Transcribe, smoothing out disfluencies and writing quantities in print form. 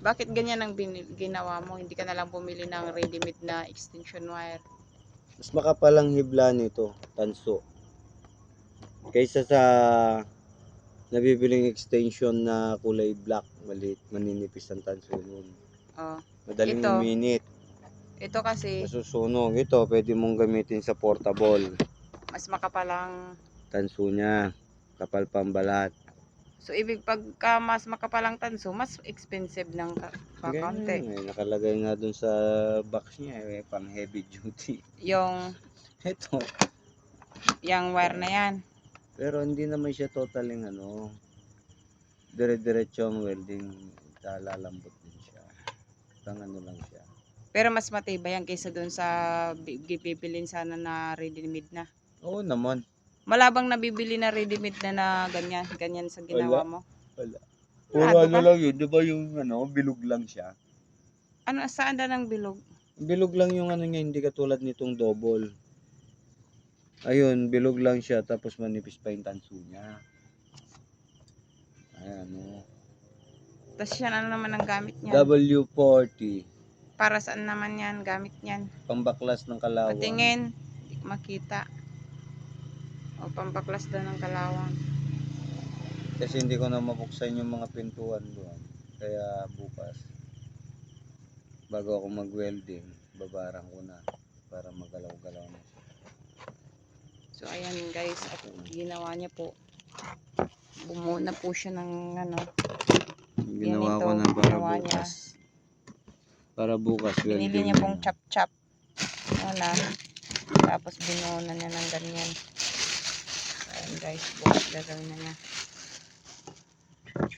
Bakit ganyan ang ginawa mo? Hindi ka na lang bumili ng ready-made na extension wire. Mas makapal ang hibla nito, tanso. Kaysa sa nabibiling extension na kulay black, maliit, maninipis ang tanso nun. Oh. Madaling Ito. uminit, Ito kasi masusunog. Ito, pwede mong gamitin sa portable. mas makapal ang Tanso niya, kapal pang balat. So ibig pagka mas makapal ang tanso, mas expensive ng kaunti. Nakalagay nga dun sa box niya, pang heavy duty. Yung Ito. yung wire na yan. Pero hindi naman siya totaling dire-diretso ang welding. Lalambot din siya. Pang lang siya. Pero mas matibay yan kaysa doon sa bibilin sana na ready-made na. Oo naman. Malabang nabibili na ready-made na ganyan sa ginawa mo. Wala. Puro lang yun, di ba yung bilog lang siya? Ano, saan na ng bilog? Bilog lang yung niya, hindi katulad nitong double. Ayun, bilog lang siya, tapos manipis pa yung tanso niya. Ayan, Tapos yan, ano naman ang gamit niyan? W40. Para saan naman yan, gamit niyan? Pambaklas ng kalawang. Patingin, hindi ko makita. O, pambaklas daw ng kalawang. Kasi hindi ko na mabuksan yung mga pintuan doon. Kaya bukas, bago ako mag-welding, babarang ko na para magalaw-galaw na siya. So ayan guys, at ginawa niya po. Bumuo na po siya ng Ginawa ko na para bukas. Para bukas welding. Binili niya pong chop-chop. Tapos binuo na niya ng ganyan. Ayan guys, bukas gagawin na niya.